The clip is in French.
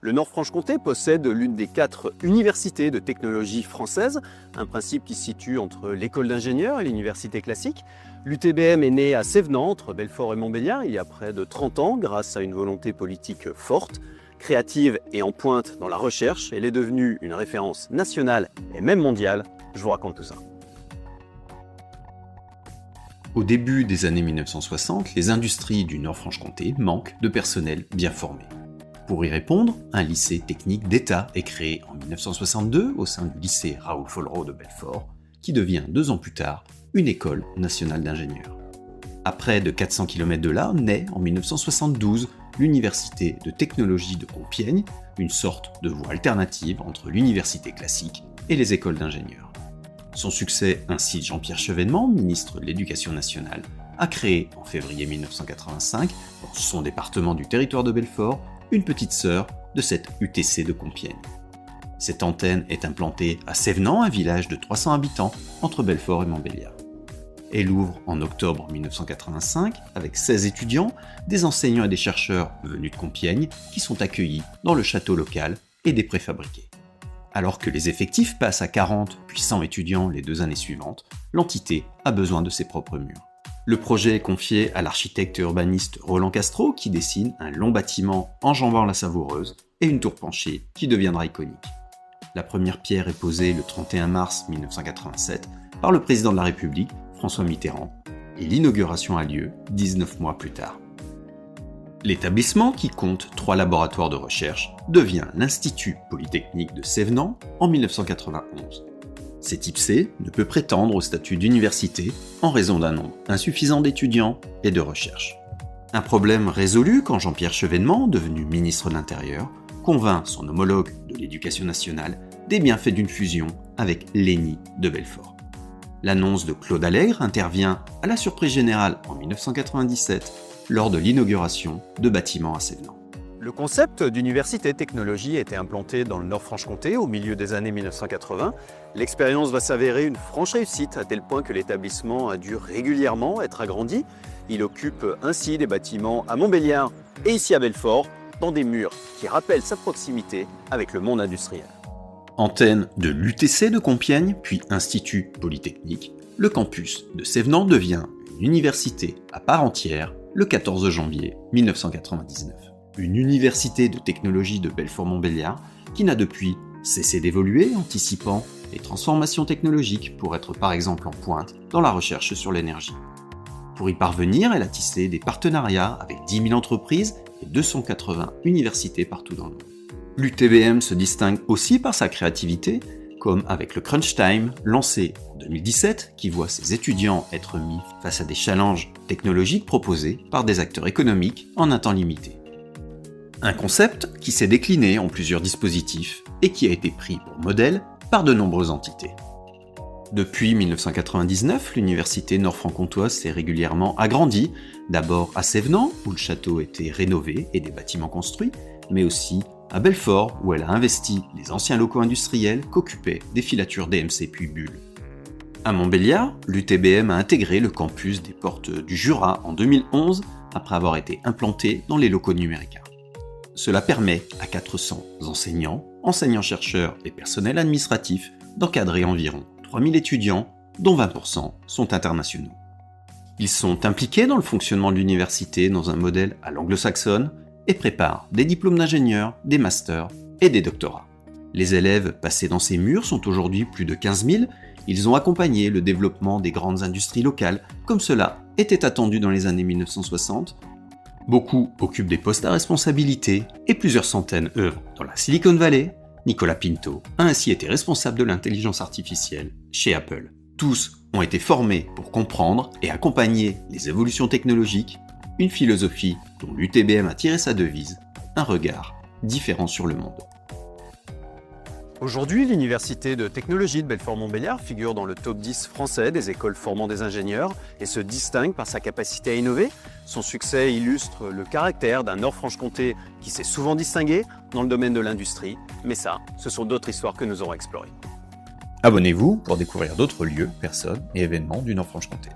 Le Nord-Franche-Comté possède l'une des 4 universités de technologie françaises, un principe qui se situe entre l'école d'ingénieurs et l'université classique. L'UTBM est née à Sévenant, entre Belfort et Montbéliard, il y a près de 30 ans, grâce à une volonté politique forte. Créative et en pointe dans la recherche, elle est devenue une référence nationale et même mondiale. Je vous raconte tout ça. Au début des années 1960, les industries du Nord-Franche-Comté manquent de personnel bien formé. Pour y répondre, un lycée technique d'État est créé en 1962 au sein du lycée Raoul-Follereau de Belfort, qui devient 2 ans plus tard une école nationale d'ingénieurs. À près de 400 km de là, naît en 1972 l'université de technologie de Compiègne, une sorte de voie alternative entre l'université classique et les écoles d'ingénieurs. Son succès incite Jean-Pierre Chevènement, ministre de l'Éducation nationale, à créer en février 1985, dans son département du territoire de Belfort, une petite sœur de cette UTC de Compiègne. Cette antenne est implantée à Sévenant, un village de 300 habitants entre Belfort et Montbéliard. Elle ouvre en octobre 1985 avec 16 étudiants, des enseignants et des chercheurs venus de Compiègne qui sont accueillis dans le château local et des préfabriqués. Alors que les effectifs passent à 40 puis 100 étudiants les 2 années suivantes, l'entité a besoin de ses propres murs. Le projet est confié à l'architecte et urbaniste Roland Castro qui dessine un long bâtiment enjambant la Savoureuse et une tour penchée qui deviendra iconique. La première pierre est posée le 31 mars 1987 par le président de la République, François Mitterrand, et l'inauguration a lieu 19 mois plus tard. L'établissement, qui compte 3 laboratoires de recherche, devient l'Institut Polytechnique de Sévenant en 1991. Cet IPC ne peut prétendre au statut d'université en raison d'un nombre insuffisant d'étudiants et de recherche. Un problème résolu quand Jean-Pierre Chevènement, devenu ministre de l'Intérieur, convainc son homologue de l'Éducation nationale des bienfaits d'une fusion avec l'ENI de Belfort. L'annonce de Claude Allègre intervient à la surprise générale en 1997 lors de l'inauguration de bâtiments à Sévenant. Le concept d'université technologie a été implanté dans le Nord-Franche-Comté au milieu des années 1980. L'expérience va s'avérer une franche réussite à tel point que l'établissement a dû régulièrement être agrandi. Il occupe ainsi des bâtiments à Montbéliard et ici à Belfort, dans des murs qui rappellent sa proximité avec le monde industriel. Antenne de l'UTC de Compiègne, puis Institut Polytechnique, le campus de Sévenant devient une université à part entière le 14 janvier 1999. Une université de technologie de Belfort-Montbéliard qui n'a depuis cessé d'évoluer, anticipant les transformations technologiques pour être par exemple en pointe dans la recherche sur l'énergie. Pour y parvenir, elle a tissé des partenariats avec 10 000 entreprises et 280 universités partout dans le monde. L'UTBM se distingue aussi par sa créativité, comme avec le Crunch Time, lancé en 2017, qui voit ses étudiants être mis face à des challenges technologiques proposés par des acteurs économiques en un temps limité. Un concept qui s'est décliné en plusieurs dispositifs et qui a été pris pour modèle par de nombreuses entités. Depuis 1999, l'université nord-franc-comtoise s'est régulièrement agrandie, d'abord à Sévenant, où le château était rénové et des bâtiments construits, mais aussi à Belfort, où elle a investi les anciens locaux industriels qu'occupaient des filatures DMC puis Bull. À Montbéliard, l'UTBM a intégré le campus des Portes du Jura en 2011, après avoir été implanté dans les locaux numériques. Cela permet à 400 enseignants, enseignants-chercheurs et personnels administratifs d'encadrer environ 3000 étudiants, dont 20% sont internationaux. Ils sont impliqués dans le fonctionnement de l'université dans un modèle à l'anglo-saxonne et préparent des diplômes d'ingénieurs, des masters et des doctorats. Les élèves passés dans ces murs sont aujourd'hui plus de 15 000. Ils ont accompagné le développement des grandes industries locales, comme cela était attendu dans les années 1960. Beaucoup occupent des postes à responsabilité et plusieurs centaines œuvrent dans la Silicon Valley. Nicolas Pinto a ainsi été responsable de l'intelligence artificielle chez Apple. Tous ont été formés pour comprendre et accompagner les évolutions technologiques, une philosophie dont l'UTBM a tiré sa devise, un regard différent sur le monde. Aujourd'hui, l'université de technologie de Belfort-Montbéliard figure dans le top 10 français des écoles formant des ingénieurs et se distingue par sa capacité à innover. Son succès illustre le caractère d'un Nord-Franche-Comté qui s'est souvent distingué dans le domaine de l'industrie. Mais ça, ce sont d'autres histoires que nous aurons explorées. Abonnez-vous pour découvrir d'autres lieux, personnes et événements du Nord-Franche-Comté.